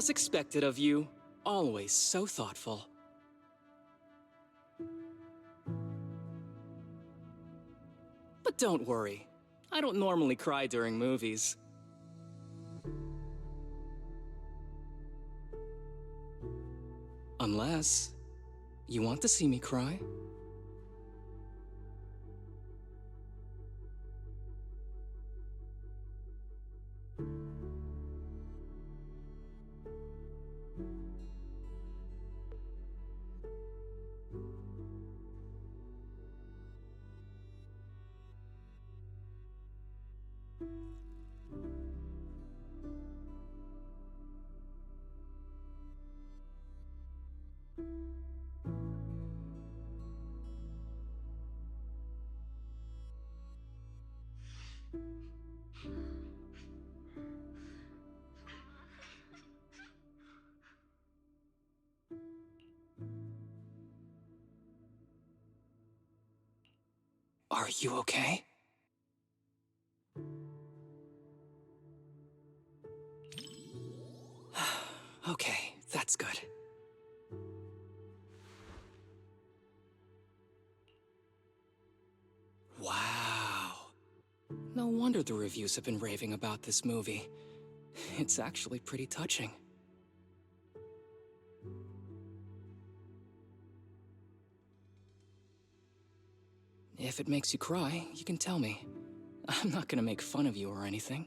As expected of you, always so thoughtful. But don't worry, I don't normally cry during movies. Unless you want to see me cry? Are you okay? Okay, that's good. Wow. No wonder the reviews have been raving about this movie. It's actually pretty touching. If it makes you cry, you can tell me. I'm not gonna make fun of you or anything.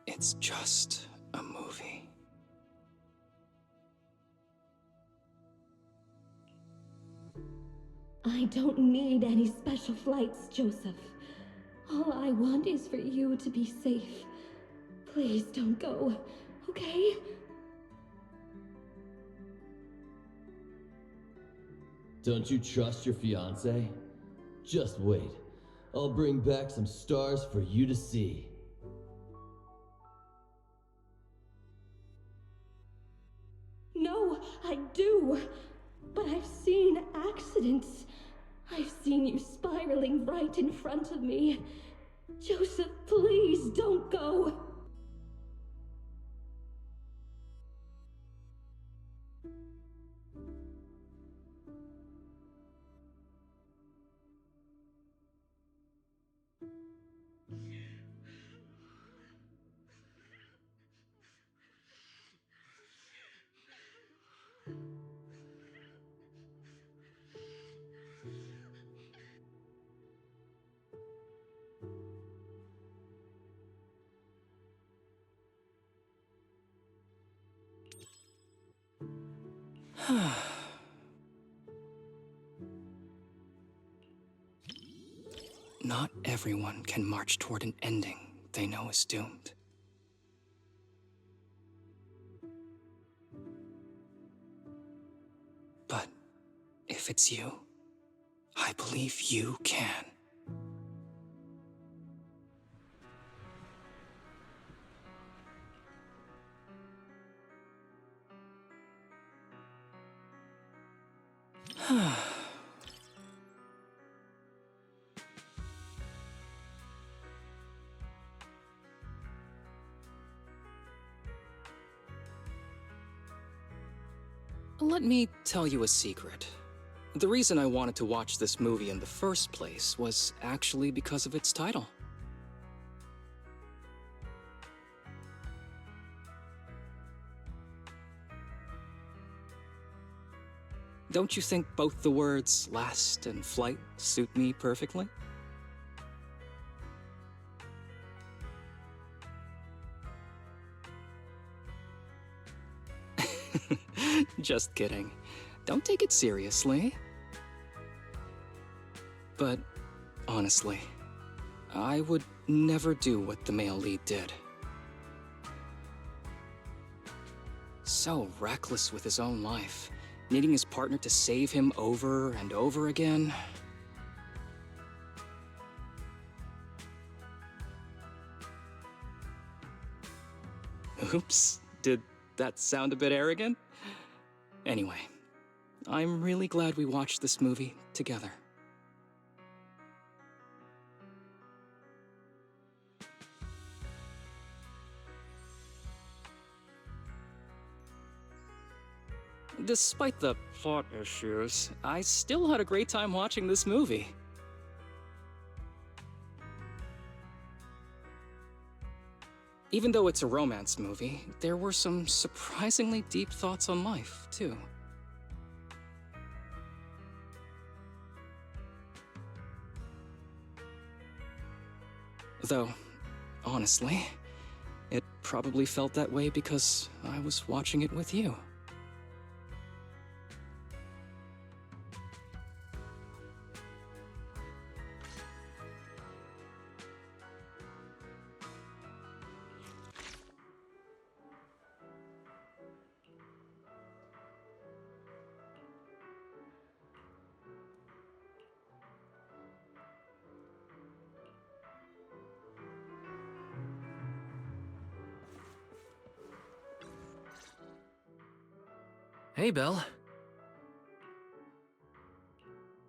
It's just a movie. I don't need any special flights, Joseph. All I want is for you to be safe. Please don't go, okay? Don't you trust your fiancé? Just wait. I'll bring back some stars for you to see. No, I do. But I've seen accidents. I've seen you spiraling right in front of me. Joseph, please don't go. Not everyone can march toward an ending they know is doomed. But if it's you, I believe you can. Let me tell you a secret. The reason I wanted to watch this movie in the first place was actually because of its title. Don't you think both the words last and flight suit me perfectly? Just kidding. Don't take it seriously. But honestly, I would never do what the male lead did. So reckless with his own life, needing his partner to save him over and over again. Oops, did that sound a bit arrogant? Anyway, I'm really glad we watched this movie together. Despite the plot issues, I still had a great time watching this movie. Even though it's a romance movie, there were some surprisingly deep thoughts on life, too. Though, honestly, it probably felt that way because I was watching it with you. Hey, Belle.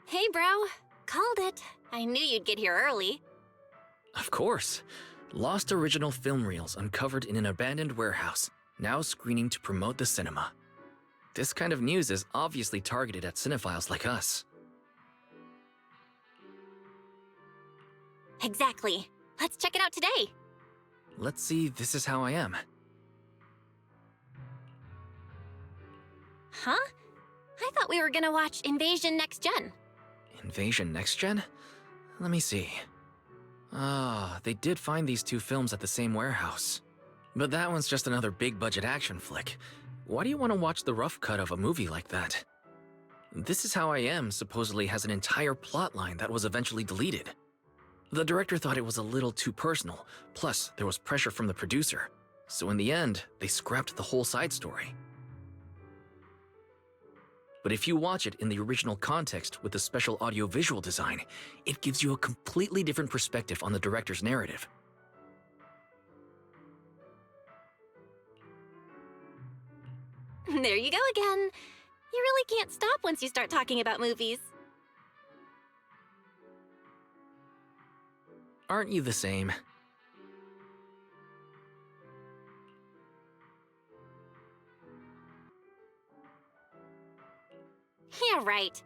Hey, bro. Called it. I knew you'd get here early. Of course. Lost original film reels uncovered in an abandoned warehouse, now screening to promote the cinema. This kind of news is obviously targeted at cinephiles like us. Exactly. Let's check it out today. Let's see, This Is How I Am. Huh? I thought we were gonna watch Invasion Next Gen. Invasion Next Gen? Let me see. Ah, they did find these two films at the same warehouse. But that one's just another big-budget action flick. Why do you want to watch the rough cut of a movie like that? This Is How I Am supposedly has an entire plotline that was eventually deleted. The director thought it was a little too personal, plus there was pressure from the producer. So in the end, they scrapped the whole side story. But if you watch it in the original context with the special audio-visual design, it gives you a completely different perspective on the director's narrative. There you go again. You really can't stop once you start talking about movies. Aren't you the same? Yeah, right.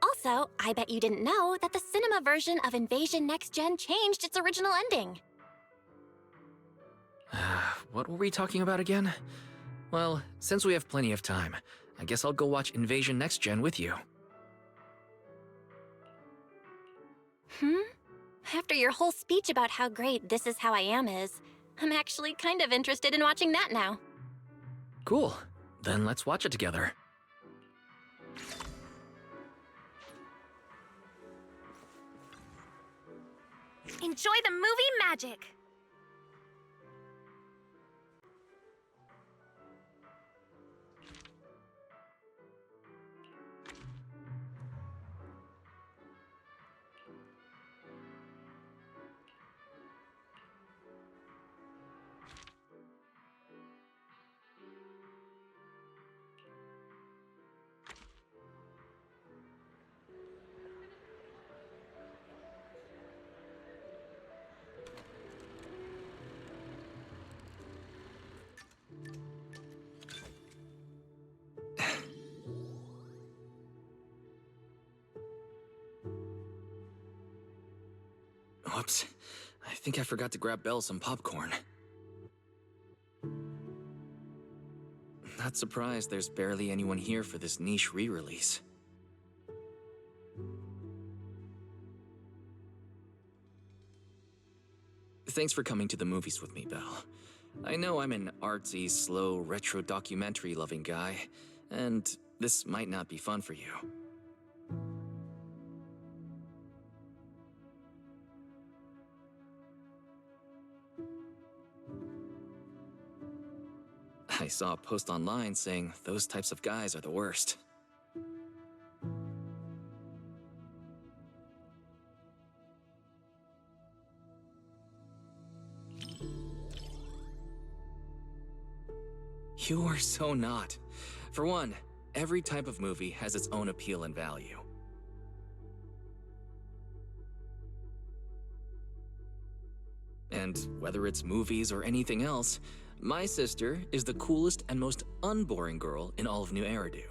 Also, I bet you didn't know that the cinema version of Invasion Next Gen changed its original ending. What were we talking about again? Well, since we have plenty of time, I guess I'll go watch Invasion Next Gen with you. After your whole speech about how great This Is How I Am is, I'm actually kind of interested in watching that now. Cool. Then let's watch it together. Enjoy the movie magic! Whoops. I think I forgot to grab Belle some popcorn. Not surprised there's barely anyone here for this niche re-release. Thanks for coming to the movies with me, Belle. I know I'm an artsy, slow, retro documentary-loving guy, and this might not be fun for you. I saw a post online saying those types of guys are the worst. You are so not. For one, every type of movie has its own appeal and value. And whether it's movies or anything else, my sister is the coolest and most unboring girl in all of New Eridu.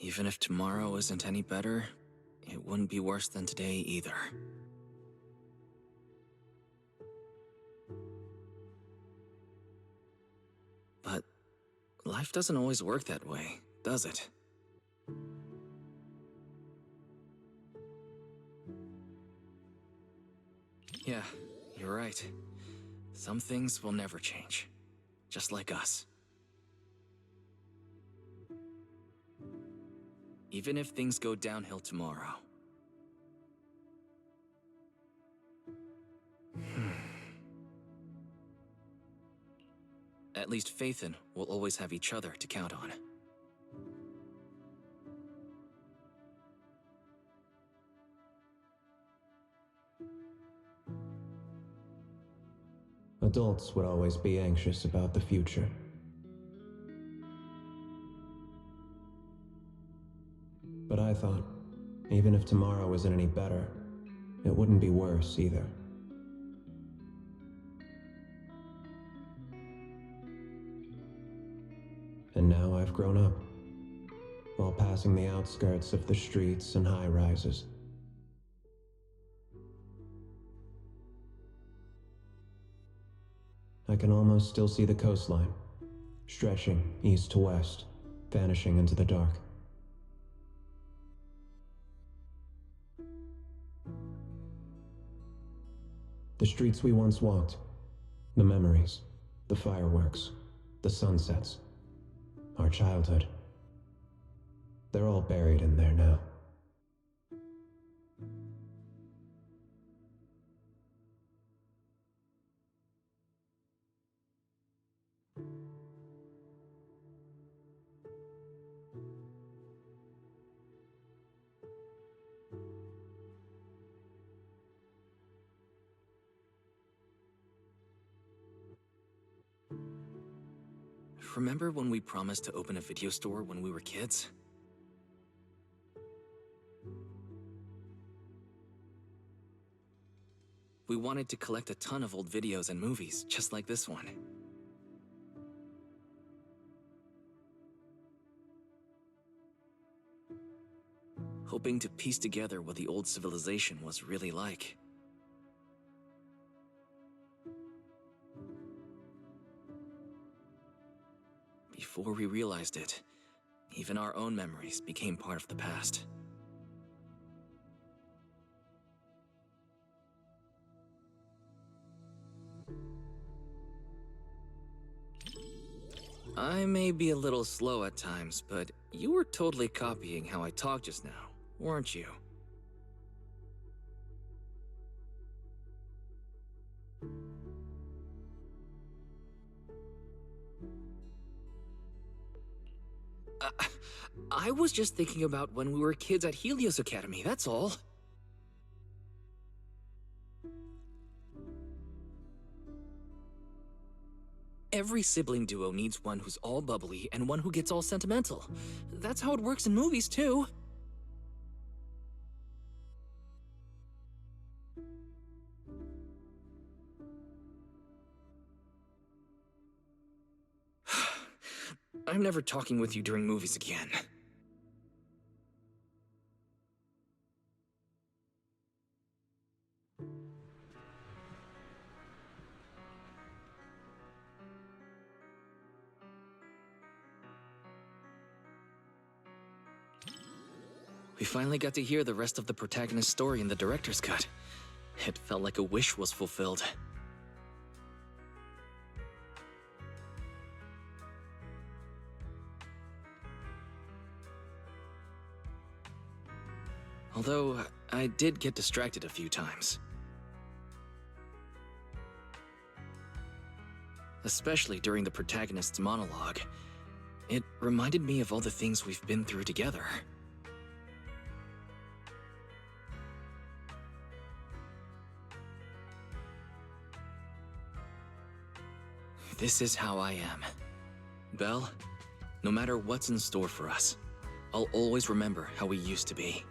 Even if tomorrow isn't any better, it wouldn't be worse than today either. But life doesn't always work that way, does it? Yeah, you're right. Some things will never change. Just like us. Even if things go downhill tomorrow. At least Faithin will always have each other to count on. Adults would always be anxious about the future. But I thought, even if tomorrow isn't any better, it wouldn't be worse either. And now I've grown up, while passing the outskirts of the streets and high-rises. I can almost still see the coastline, stretching east to west, vanishing into the dark. The streets we once walked, the memories, the fireworks, the sunsets, our childhood. They're all buried in there now. Remember when we promised to open a video store when we were kids? We wanted to collect a ton of old videos and movies, just like this one. Hoping to piece together what the old civilization was really like. Before we realized it, even our own memories became part of the past. I may be a little slow at times, but you were totally copying how I talked just now, weren't you? I was just thinking about when we were kids at Helios Academy, that's all. Every sibling duo needs one who's all bubbly and one who gets all sentimental. That's how it works in movies, too. I'm never talking with you during movies again. We finally got to hear the rest of the protagonist's story in the director's cut. It felt like a wish was fulfilled. Although, I did get distracted a few times. Especially during the protagonist's monologue. It reminded me of all the things we've been through together. This is how I am. Belle, no matter what's in store for us, I'll always remember how we used to be.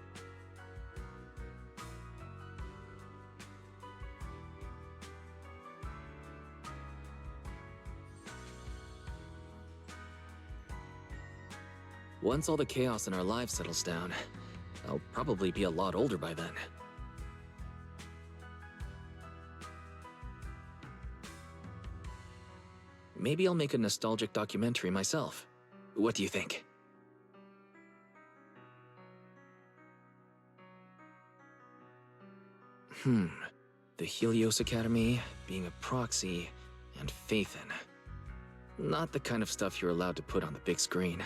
Once all the chaos in our lives settles down, I'll probably be a lot older by then. Maybe I'll make a nostalgic documentary myself. What do you think? The Helios Academy, being a proxy, and Faithin. Not the kind of stuff you're allowed to put on the big screen.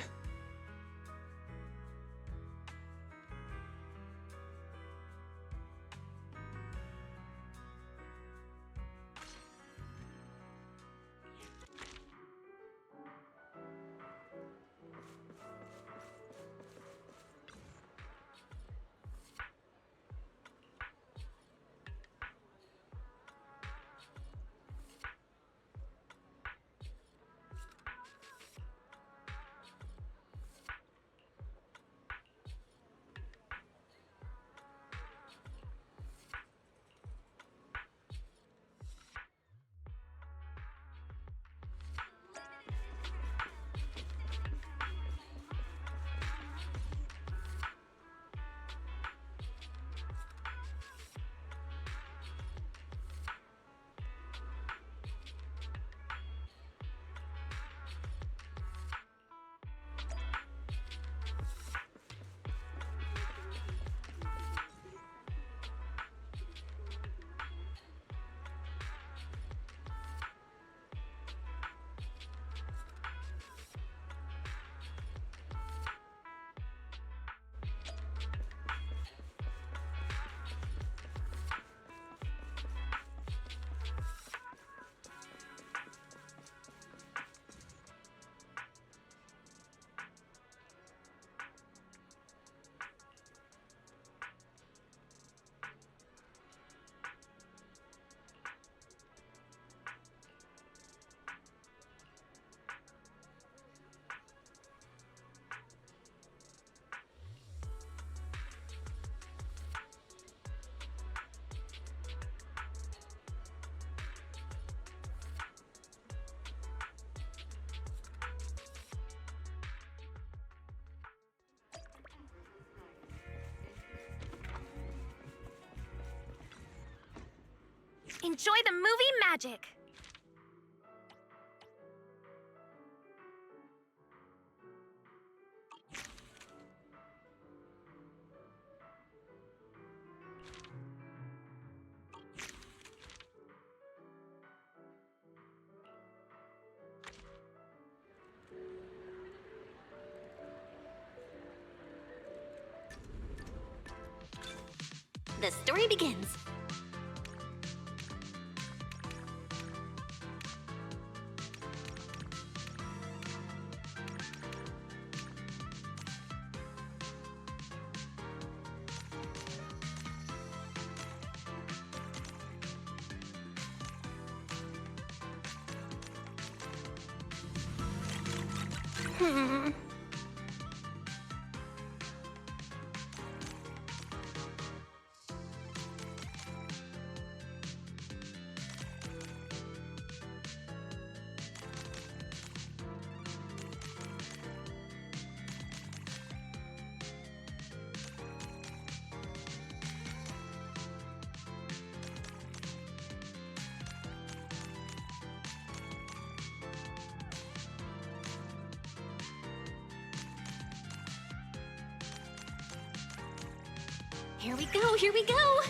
Enjoy the movie magic! The story begins. Here we go, here we go!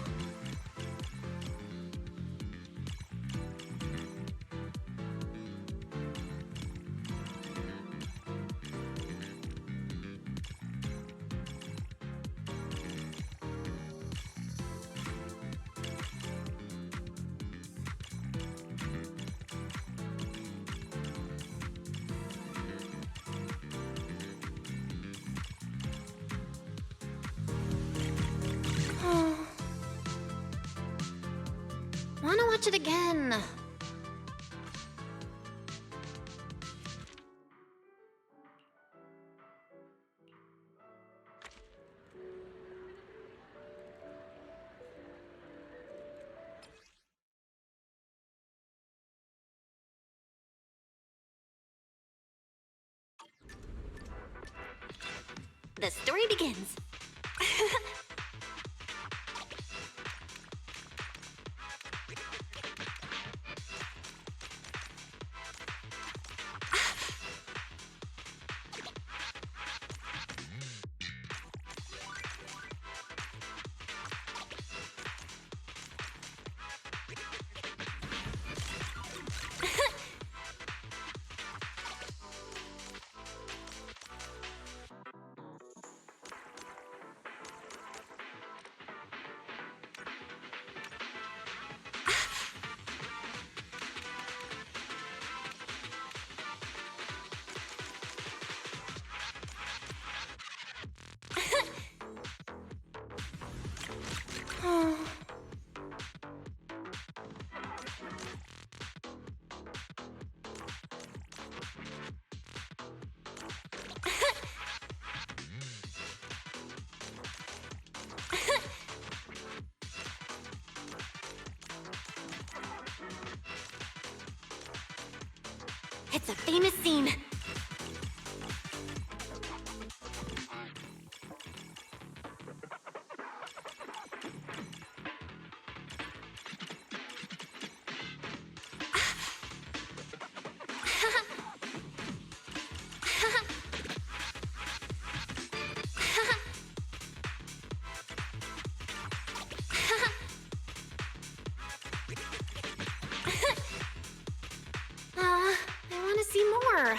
watch it again. The story begins. It's a famous scene. I want to see more.